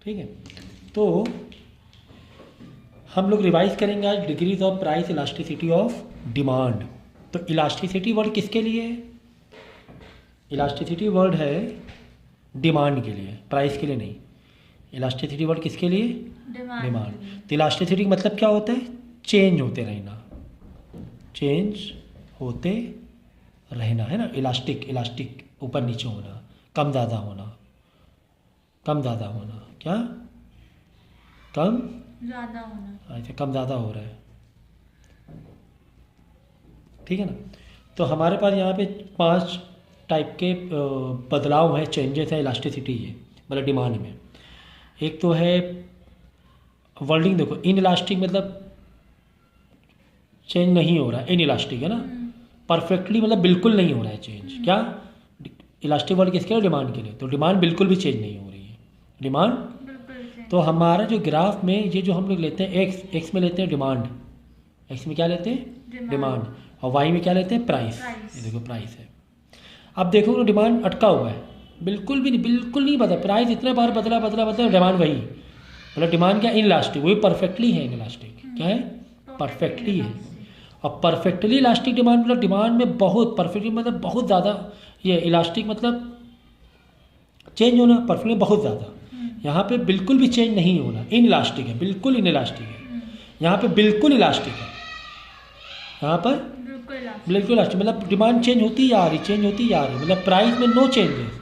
ठीक है, तो हम लोग रिवाइज करेंगे आज degrees of price elasticity of demand. तो इलास्टिसिटी वर्ड किसके लिए है? इलास्टिसिटी वर्ड है डिमांड के लिए, प्राइस के लिए नहीं। इलास्टिसिटी वर्ड किसके लिए? डिमांड। तो इलास्टिसिटी का मतलब क्या होता है? चेंज होते रहना, चेंज होते रहना, है ना। इलास्टिक, इलास्टिक ऊपर नीचे होना, कम ज़्यादा होना, कम ज़्यादा होना, क्या कम ज़्यादा होना, अच्छा कम ज़्यादा हो रहा है, ठीक है ना। तो हमारे पास यहाँ पे 5 टाइप के बदलाव हैं, चेंजेस हैं इलास्टिसिटी ये मतलब डिमांड में। एक तो है वर्डिंग, देखो इन इलास्टिक मतलब चेंज नहीं हो रहा है, इन इलास्टिक है ना। परफेक्टली मतलब बिल्कुल नहीं हो रहा है चेंज, क्या इलास्टिक वर्ड किसके लिए? डिमांड के लिए। तो डिमांड बिल्कुल भी चेंज नहीं हो रही है, डिमांड। तो हमारा जो ग्राफ में ये जो हम लोग लेते हैं एक्स में लेते हैं डिमांड, एक्स में क्या लेते हैं? डिमांड। और वाई में क्या लेते हैं? प्राइस। ये देखो प्राइस है। अब देखो ना डिमांड अटका हुआ है, बिल्कुल भी नहीं, बिल्कुल नहीं बदला। प्राइस इतने बार बदला बदला बदला, डिमांड वही, मतलब डिमांड क्या? इन इलास्टिक, वही परफेक्टली है इन इलास्टिक, क्या है? परफेक्टली है। और परफेक्टली इलास्टिक डिमांड मतलब डिमांड में बहुत परफेक्टली मतलब बहुत ज़्यादा, ये इलास्टिक मतलब चेंज होना, परफेक्टली बहुत ज़्यादा। यहाँ पे बिल्कुल भी चेंज नहीं होना, इन इलास्टिक है, बिल्कुल इन इलास्टिक है। यहाँ पे बिल्कुल इलास्टिक है, यहाँ पर बिल्कुल इलास्टिक मतलब डिमांड चेंज होती जा रही, चेंज होती जा रही, मतलब प्राइस में नो चेंजेस,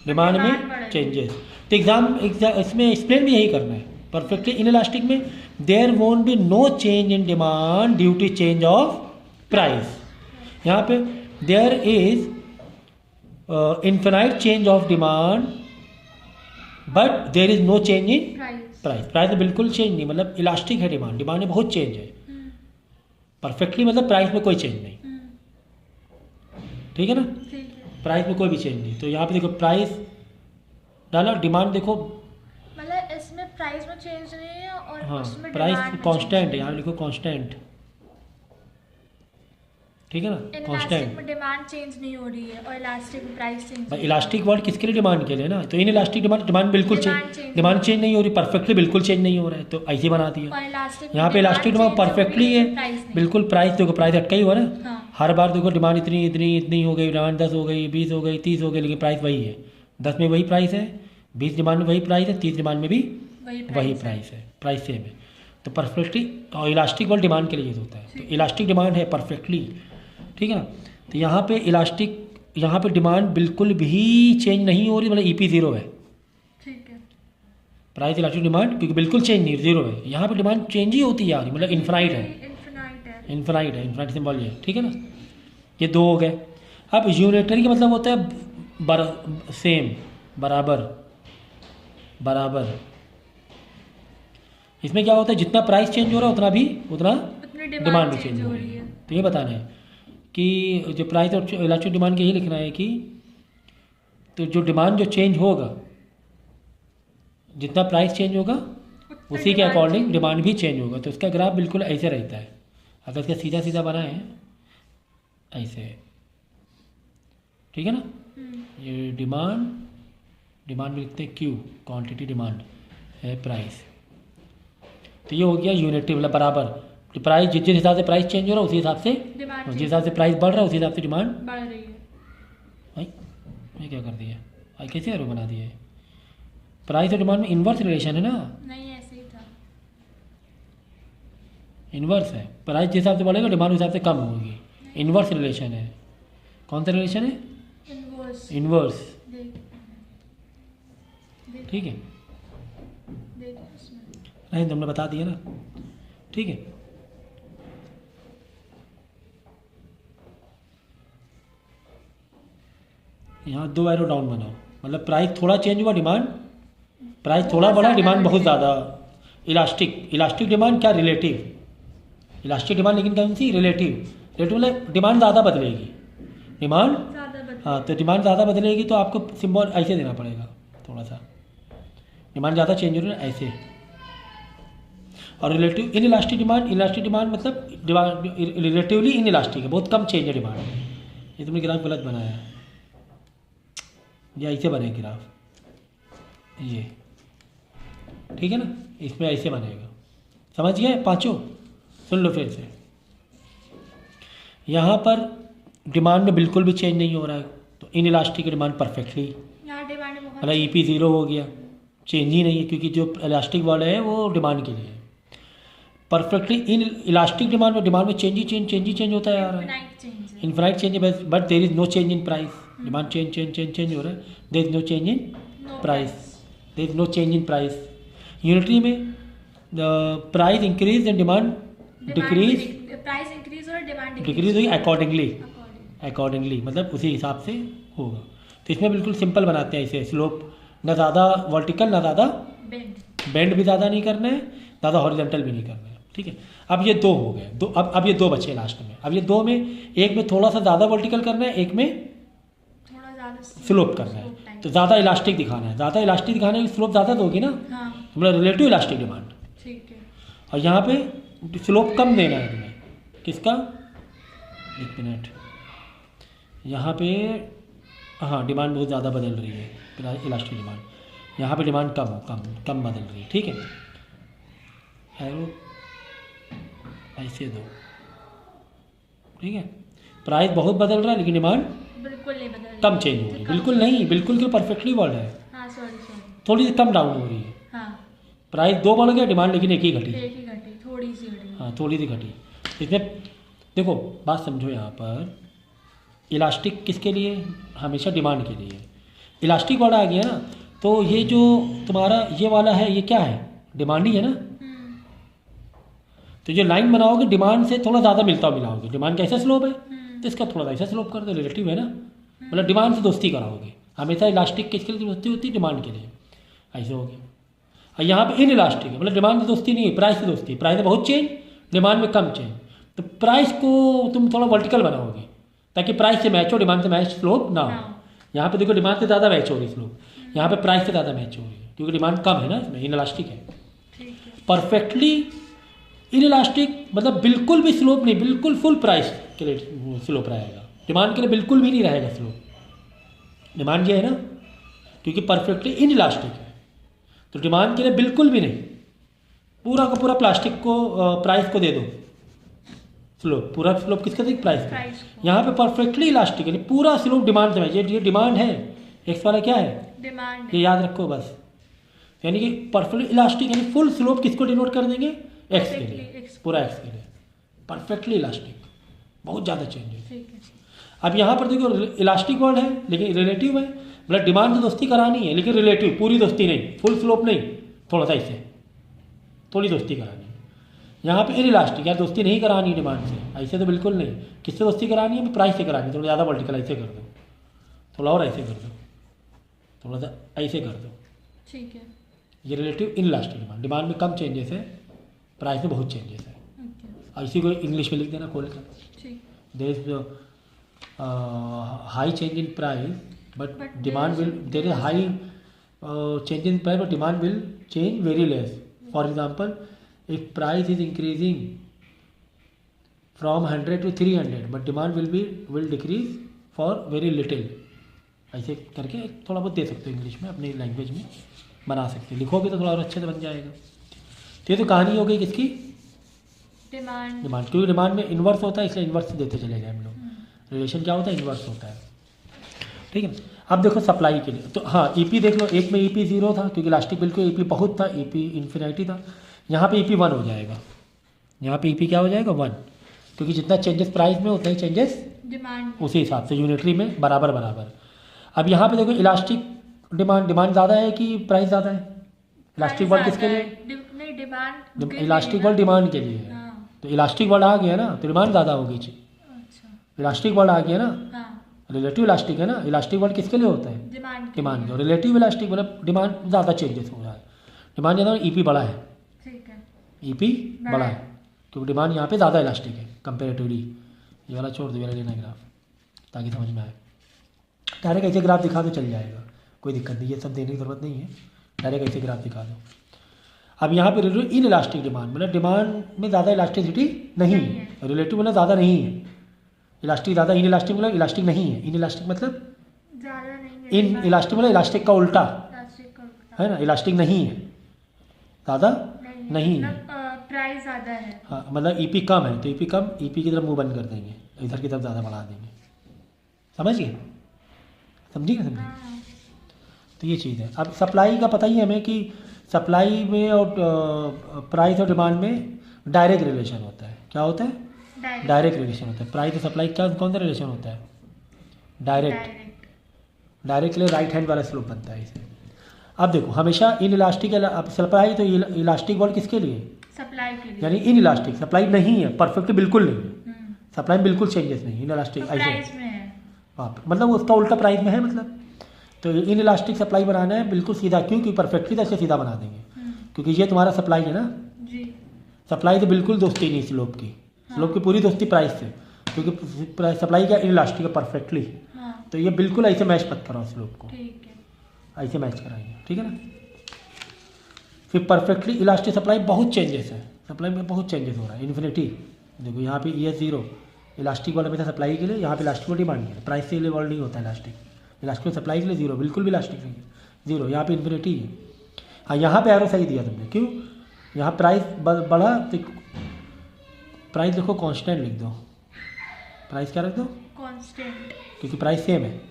डिमांड में चेंजेस। तो एग्जाम इसमें एक्सप्लेन भी यही करना है। परफेक्टली इन इलास्टिक में there won't be no change in demand due to change of price. यहाँ पे there is infinite change of demand but there is no change in price. Price में बिल्कुल चेंज नहीं, मतलब इलास्टिक है demand, demand में बहुत चेंज है। परफेक्टली मतलब प्राइस में कोई चेंज नहीं, ठीक है ना। प्राइस में कोई भी चेंज नहीं। तो यहाँ पे देखो प्राइस डाला, डिमांड देखो, मतलब इसमें प्राइस में चेंज नहीं है और हाँ उसमें प्राइस डिमांड में कांस्टेंट है, यहाँ लिखो कांस्टेंट, ठीक है ना, इलास्टिक कांस्टेंट। में डिमांड चेंज नहीं हो रही है और इलास्टिक में प्राइस चेंज। भाई इलास्टिक वर्ड किसके लिए? डिमांड के लिए ना। तो इन इलास्टिक डिमांड बिल्कुल चेंज, डिमांड चेंज नहीं हो रही, परफेक्टली बिल्कुल चेंज नहीं हो रहा है, तो ऐसे बना दिया। यहाँ पे इलास्टिक डिमांड परफेक्टली है, बिल्कुल प्राइस देखो, प्राइस अटका ही हुआ ना। हर बार देखो डिमांड इतनी इतनी इतनी हो गई, डिमांड 10 हो गई, 20 हो गई, 30 हो गई, लेकिन प्राइस वही है। 10 में वही प्राइस है, 20 डिमांड में वही प्राइस है, 30 डिमांड में भी वही प्राइस है, प्राइस सेम है। तो परफेक्टली और इलास्टिक वर्ड डिमांड के लिए यूज होता है। तो इलास्टिक डिमांड है परफेक्टली, ठीक है ना। तो यहाँ पे इलास्टिक, यहाँ पे डिमांड बिल्कुल भी चेंज नहीं हो रही, मतलब ईपी 0 है, ठीक है। प्राइस इलास्टिक डिमांड क्योंकि बिल्कुल चेंज नहीं, 0 है। यहाँ पे डिमांड चेंज ही होती जा रही, मतलब इन्फिनाइट है, इन्फिनाइट है, इन्फिनाइट सिंबल ये, ठीक है ना। ये 2 हो गए। अब यूनिटरी का मतलब होता है सेम, बराबर, बराबर। इसमें क्या होता है? जितना प्राइस चेंज हो रहा है उतना डिमांड भी चेंज हो रही है। तो ये बताना है कि जो प्राइस और इलास्टिक डिमांड के यही लिखना है कि तो जो डिमांड जो चेंज होगा, जितना प्राइस चेंज होगा उसी के अकॉर्डिंग डिमांड भी चेंज होगा। तो इसका ग्राफ बिल्कुल ऐसे रहता है। अगर इसका सीधा सीधा बना है ऐसे, ठीक है ना। ये डिमांड में लिखते हैं क्यू, क्वांटिटी डिमांड है प्राइस। तो ये हो गया यूनिटी मतलब बराबर। तो प्राइस जिस हिसाब से प्राइस चेंज हो रहा है उसी हिसाब से, जिस हिसाब से प्राइस बढ़ रहा है उसी हिसाब से डिमांड बढ़ रही है। भाई ये क्या कर दिया भाई, कैसे एरो बना दिया है? प्राइस और डिमांड में इन्वर्स रिलेशन है ना। नहीं ऐसे ही था, इन्वर्स है। प्राइस जिस हिसाब से बढ़ेगा डिमांड उस हिसाब से कम होगी, इन्वर्स रिलेशन है। कौन सा रिलेशन है? इन्वर्स, ठीक है। नहीं तुमने बता दिया ना, ठीक है। यहाँ 2 एरो डाउन बनाओ, मतलब प्राइस थोड़ा चेंज हुआ, डिमांड प्राइस थोड़ा बढ़ा, डिमांड बहुत ज़्यादा। इलास्टिक डिमांड क्या? रिलेटिव। इलास्टिक डिमांड लेकिन कौन सी? रिलेटिव। रिलेटिव मतलब डिमांड ज़्यादा बदलेगी, डिमांड हाँ। तो डिमांड ज़्यादा बदलेगी तो आपको सिंबल ऐसे देना पड़ेगा थोड़ा सा, डिमांड ज़्यादा चेंज हो रही है ऐसे। और रिलेटिव इन इलास्टिक डिमांड मतलब रिलेटिवली इन इलास्टिक है, बहुत कम चेंज है डिमांड। ये तुमने ग्राफ गलत बनाया है, ये ऐसे बने ग्राफ, ये ठीक है ना, इसमें ऐसे बनेगा। समझ गए पांचों? सुन लो फिर से। यहाँ पर डिमांड में बिल्कुल भी चेंज नहीं हो रहा है, तो इन इलास्टिक डिमांड परफेक्टली, यहाँ डिमांड बहुत मतलब EP 0 हो गया, चेंज ही नहीं है, क्योंकि जो इलास्टिक वर्ड है वो डिमांड के लिए है। परफेक्टली इन इलास्टिक डिमांड में चेंज ही चेंज होता है यार, इनफिनाइट चेंज है। इनफाइनाइट चेंज है, but there is no change in price. Demand change हो रहा है, there is no change in No price, price. There is no change in price. Unitary में price increase and demand decrease, price increase और demand decrease हुई accordingly, according मतलब उसी हिसाब से होगा। तो इसमें बिल्कुल सिंपल बनाते हैं ऐसे, स्लोप ना ज़्यादा वर्टिकल ना ज़्यादा बेंड भी ज़्यादा नहीं करना है, ज़्यादा हॉरिजॉन्टल भी नहीं करना है, ठीक है। अब ये दो हो गए, अब ये दो बचे लास्ट में। अब ये दो में, एक में थोड़ा सा ज़्यादा वर्टिकल करना है, एक में थोड़ा ज़्यादा स्लोप करना है। तो ज़्यादा इलास्टिक दिखाना है, ज़्यादा इलास्टिक दिखाने की स्लोप ज़्यादा दोगी ना, हाँ मतलब रिलेटिव इलास्टिक डिमांड। ठीक है। और यहाँ पे स्लोप कम देना है तुम्हें, किसका, एक मिनट, यहाँ पे हाँ डिमांड बहुत ज़्यादा बदल रही है, इलास्टिक डिमांड, यहाँ पे डिमांड कम बदल रही है, ठीक है। एरो ऐसे दो, ठीक है। प्राइस बहुत बदल रहा है लेकिन डिमांड बिल्कुल नहीं बदल रही। कम चेंज हो रही है, बिल्कुल नहीं, बिल्कुल क्यों, परफेक्टली वर्ड है, हाँ सॉरी थोड़ी सी कम डाउन हो रही है। हाँ प्राइस दो बढ़ गया, डिमांड लेकिन एक ही घटी, एक ही घटी, थोड़ी सी घटी। हाँ थोड़ी सी घटी। इसमें देखो बात समझो, यहाँ पर इलास्टिक किसके लिए, हमेशा डिमांड के लिए। इलास्टिक वाला आ गया ना, तो ये जो तुम्हारा ये वाला है, ये क्या है, डिमांड ही है ना। तो जो लाइन बनाओगे डिमांड से थोड़ा ज़्यादा मिलता मिलाओगे, डिमांड कैसा स्लोप है तो इसका थोड़ा ऐसा स्लोप कर दो, रिलेटिव है ना, मतलब डिमांड से दोस्ती कराओगे। हमेशा इलास्टिक किसके लिए दोस्ती होती है, डिमांड के लिए, ऐसे हो गया। और यहाँ पे इन इलास्टिक है, मतलब डिमांड से दोस्ती नहीं है, प्राइस से दोस्ती है। प्राइस में बहुत चेंज, डिमांड में कम चेंज, तो प्राइस को तुम थोड़ा वर्टिकल बनाओगे ताकि प्राइस से मैच हो, डिमांड से मैच स्लोप ना हो। यहाँ पे देखो डिमांड से ज़्यादा मैच हो रही स्लोप, यहाँ पे प्राइस से ज़्यादा मैच हो रही है, क्योंकि डिमांड कम है ना इसमें, इन इलास्टिक है। परफेक्टली इन इलास्टिक मतलब बिल्कुल भी स्लोप नहीं, बिल्कुल फुल प्राइस के लिए स्लोप रहेगा, डिमांड के लिए बिल्कुल भी नहीं रहेगा स्लोप। डिमांड ये है ना, क्योंकि परफेक्टली इन इलास्टिक है, तो डिमांड के लिए बिल्कुल भी नहीं, पूरा का पूरा प्लास्टिक को प्राइस को दे दो स्लोप, पूरा स्लोप किसका देख, प्राइस को। यहाँ पे परफेक्टली इलास्टिक यानी पूरा स्लोप डिमांड से, ये डिमांड है, एक्स वाला क्या है, डिमांड, ये याद रखो बस। यानी कि परफेक्टली इलास्टिक यानी फुल स्लोप किसको डिनोट कर देंगे, एक्स के लिए, पूरा एक्स के लिए। परफेक्टली इलास्टिक, बहुत ज़्यादा चेंज है। अब यहाँ पर देखो इलास्टिक वर्ड है लेकिन रिलेटिव है, मतलब डिमांड से दोस्ती करानी है लेकिन रिलेटिव, पूरी दोस्ती नहीं, फुल स्लोप नहीं, थोड़ा सा इससे थोड़ी दोस्ती करानी है। यहाँ पे इन इलास्टिक, यार दोस्ती नहीं करानी है डिमांड से, ऐसे तो बिल्कुल नहीं। किससे दोस्ती करानी है, प्राइस से करानी है, थोड़ा ज़्यादा वर्टिकल ऐसे कर दो, थोड़ा और ऐसे कर दो, थोड़ा सा ऐसे कर दो, ठीक है। ये relative in elastic demand, demand में कम चेंजेस है, प्राइस में बहुत चेंजेस है। और इसी को इंग्लिश में लिख देना खोल कर, there is high change in price but demand will, there is high change in price but demand will change very less. For example if price is increasing from 100 to 300 but demand will decrease for very little, ऐसे करके थोड़ा बहुत दे सकते हो English में, अपनी language में बना सकते हो, लिखोगे तो थोड़ा और अच्छे से बन जाएगा। तो ये तो कहानी हो गई किसकी, डिमांड, क्योंकि डिमांड में इन्वर्स होता है इसलिए इन्वर्स देते चले गए हम लोग। रिलेशन क्या होता है, इन्वर्स होता है, ठीक है। अब देखो सप्लाई के लिए, तो हाँ EP देख लो, एक में EP 0 था क्योंकि इलास्टिक बिल्कुल EP बहुत था, EP इन्फिनिटी था। यहाँ पे EP 1 हो जाएगा, यहाँ पे EP क्या हो जाएगा 1, क्योंकि जितना चेंजेस प्राइस में उतना ही चेंजेस डिमांड, उसी हिसाब से यूनिटरी में बराबर बराबर। अब यहाँ पे देखो इलास्टिक डिमांड ज़्यादा है कि प्राइस ज़्यादा है, इलास्टिक वर्ड किसके लिए, डिमांड, इलास्टिक वर्ड डिमांड के लिए है, तो इलास्टिक वर्ड आ गया ना तो डिमांड ज़्यादा होगी। इलास्टिक वर्ड आ गया ना, रिलेटिव इलास्टिक है ना, इलास्टिक वर्ड किसके लिए होता है, डिमांड। और रिलेटिव इलास्टिक मतलब डिमांड ज़्यादा चेंजेस हो रहा है, डिमांड ज़्यादा, EP बड़ा है, ठीक है, EP बड़ा है क्योंकि डिमांड यहाँ पे ज़्यादा इलास्टिक है कंपेरेटिवली। ये वाला छोड़ दो, ये वाला लेना ग्राफ ताकि समझ में आए। डायरेक्ट ऐसे ग्राफ दिखा दो चल जाएगा, कोई दिक्कत नहीं, ये सब देने की जरूरत नहीं है, डायरेक्ट ऐसे ग्राफ दिखा दो। अब यहाँ पे इन इलास्टिक डिमांड मतलब डिमांड में ज़्यादा इलास्टिसिटी नहीं है, रिलेटिव मतलब ज़्यादा नहीं है, इलास्टिक ज़्यादा, इन इलास्टिक मतलब इलास्टिक नहीं है, इन इलास्टिक मतलब ज़्यादा नहीं है, इन इलास्टिक मतलब इलास्टिक का उल्टा है ना, इलास्टिक नहीं है। ज़्यादा नहीं है। प्राइस ज़्यादा है। हाँ मतलब ईपी कम है तो ईपी कम, ईपी की तरफ मुंह बंद कर देंगे, इधर की तरफ ज़्यादा बढ़ा देंगे। समझ गए? समझिए समझिए। हाँ। तो ये चीज़ है। अब सप्लाई का पता ही है हमें कि सप्लाई में और प्राइस और डिमांड में डायरेक्ट रिलेशन होता है। क्या होता है? डायरेक्ट रिलेशन होता है। प्राइस और सप्लाई क्या कौन सा रिलेशन होता है? डायरेक्ट के लिए राइट हैंड वाला स्लोप बनता है इसे। अब देखो हमेशा इन इलास्टिक, अब सप्लाई तो इलास्टिक बॉल किसके लिए? सप्लाई के लिए। यानी इन इलास्टिक सप्लाई नहीं है, परफेक्ट बिल्कुल नहीं है, सप्लाई में बिल्कुल चेंजेस नहीं, इन इलास्टिक तो प्राइस में है। हाँ मतलब उसका उल्टा प्राइस में है मतलब। तो इन इलास्टिक सप्लाई बनाना है बिल्कुल सीधा, क्योंकि परफेक्टली तो ऐसे सीधा बना देंगे, क्योंकि ये तुम्हारा सप्लाई है ना जी। सप्लाई तो बिल्कुल दोस्ती नहीं स्लोप की, स्लोप की पूरी दोस्ती प्राइस से, क्योंकि सप्लाई क्या इन इलास्टिक है परफेक्टली। तो ये बिल्कुल ऐसे मैच मत कराओ स्लोप को, ठीक है। ऐसे मैच कराएंगे, ठीक है ना। फिर परफेक्टली इलास्टिक सप्लाई बहुत चेंजेस है, सप्लाई में बहुत चेंजेस हो रहा है। इन्फिनिटी देखो यहाँ पे ES 0 इलास्टिक वाला में था सप्लाई के लिए, यहाँ पे इलास्टिक वाली डिमांड है, प्राइस से इन्वॉल्व नहीं होता इलास्टिक, इलास्टिक सप्लाई के लिए 0 बिल्कुल भी इलास्टिक नहीं है 0, यहाँ पे इन्फिनिटी है। हाँ यहाँ पे एरो सही दिया तुमने, क्यों? यहाँ प्राइस बढ़ा तो प्राइस देखो कांस्टेंट लिख दो, प्राइस क्या रख दो? कांस्टेंट, क्योंकि प्राइस सेम है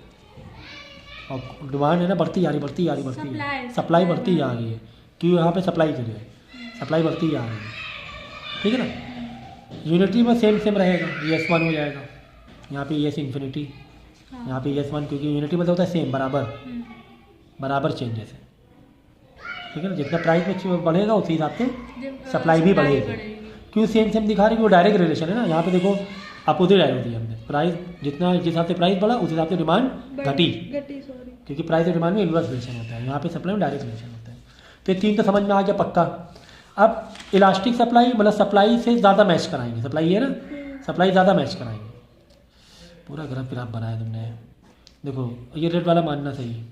और डिमांड है ना बढ़ती जा रही बढ़ती जा रही सप्लाई बढ़ती जा रही है, क्यों? यहाँ पे सप्लाई के लिए सप्लाई बढ़ती जा रही है, ठीक है ना। यूनिटी में सेम रहेगा, ES 1 हो जाएगा, यहाँ पे ES इन्फिनिटी, यहाँ पे ES 1, क्योंकि यूनिटी मतलब होता है सेम बराबर चेंजेस है, ठीक है ना। जितना प्राइस में बढ़ेगा उसी हिसाब से सप्लाई भी बढ़ेगी, क्यों? सेम दिखा रही है, वो डायरेक्ट रिलेशन है ना। यहाँ पे देखो अपोजिट एरो दी हमने, प्राइस जितना जिस हिसाब से प्राइस बढ़ा उस हिसाब से डिमांड घटी, क्योंकि प्राइस और डिमांड में इन्वर्स रिलेशन होता है, यहाँ पे सप्लाई में डायरेक्ट रिलेशन होता है। तो ये 3 तो समझ में आ गया पक्का। अब इलास्टिक सप्लाई मतलब सप्लाई से ज़्यादा मैच कराएंगे, सप्लाई है ना, सप्लाई ज़्यादा मैच कराएंगे। पूरा ग्राफ फिर आप बनाया तुमने, देखो ये रेड वाला मानना सही है,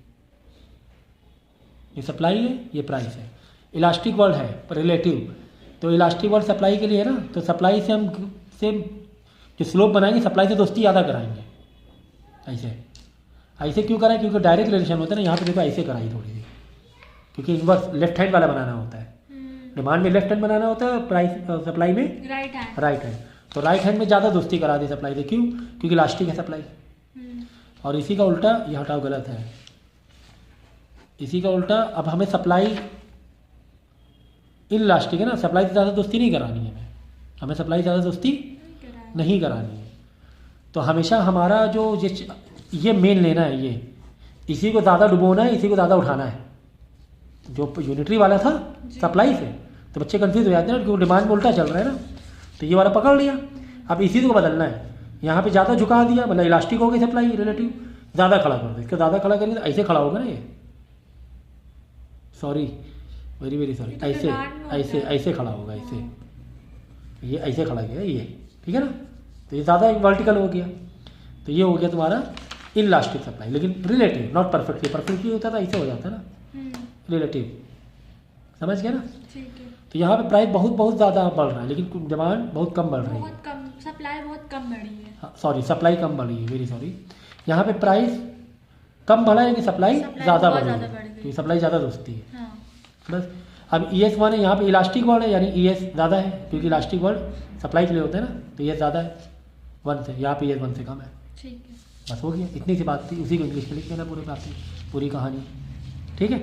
ये सप्लाई है ये प्राइस है, इलास्टिक वर्ड है रिलेटिव, तो इलास्टिक वर्ड सप्लाई के लिए है ना, तो सप्लाई से हम सेम जो स्लोप बनाएंगे सप्लाई से दोस्ती ज़्यादा कराएंगे, ऐसे क्यों कराएं? क्योंकि डायरेक्ट रिलेशन होता है ना। यहाँ पे देखो ऐसे कराई थोड़ी सी, क्योंकि इनवर्स लेफ्ट हैंड वाला बनाना होता है, डिमांड में लेफ्ट हैंड बनाना होता है, प्राइस सप्लाई में राइट हैंड, तो राइट हैंड में ज़्यादा दोस्ती करा दी सप्लाई से, क्यों? क्योंकि इलास्टिक है सप्लाई। और इसी का उल्टा, ये हटाओ गलत है, इसी का उल्टा अब हमें सप्लाई इन इलास्टिक है ना, सप्लाई से ज़्यादा दोस्ती नहीं करानी है, हमें सप्लाई से ज़्यादा दोस्ती नहीं करानी है। तो हमेशा हमारा जो ये मेन लेना है, ये इसी को ज़्यादा डुबोना है, इसी को ज़्यादा उठाना है। जो यूनिटरी वाला था सप्लाई से, तो बच्चे कंफ्यूज हो जाते हैं क्योंकि डिमांड में उल्टा चल रहा है ना, तो ये वाला पकड़ लिया, अब इसी को बदलना है। यहाँ पे ज़्यादा झुका दिया मतलब इलास्टिक हो गई सप्लाई रिलेटिव, ज़्यादा खड़ा कर दो, इसको ज़्यादा खड़ा करेंगे तो ऐसे खड़ा होगा ना, ये सॉरी वेरी सॉरी, ऐसे खड़ा होगा, ये ऐसे खड़ा गया ये, ठीक है ना। तो ये ज़्यादा वर्टिकल हो गया, तो ये हो गया तुम्हारा इलास्टिक सप्लाई, लेकिन रिलेटिव नॉट परफेक्टली होता था ऐसे हो जाता है ना, रिलेटिव, समझ गया ना। तो यहाँ पे प्राइस बहुत ज़्यादा बढ़ रहा है, लेकिन डिमांड बहुत कम बढ़ रही है, सप्लाई बहुत कम बढ़ी है, हाँ सॉरी सप्लाई कम बढ़ी है, वेरी सॉरी। यहाँ पे प्राइस कम बढ़ा है लेकिन सप्लाई ज़्यादा बढ़ी है, क्योंकि सप्लाई ज़्यादा दोस्ती है बस। अब ES 1 है, यहाँ पे इलास्टिक वर्ड है, यानी ES ज़्यादा है, क्योंकि इलास्टिक वर्ड सप्लाई के लिए होता है ना, तो ES ज़्यादा है 1 से, यहाँ पे ES 1 से कम है, ठीक है। बस हो गया, इतनी सी बात थी, उसी को इंग्लिश में लिख देना पूरी बात, पूरी कहानी, ठीक है।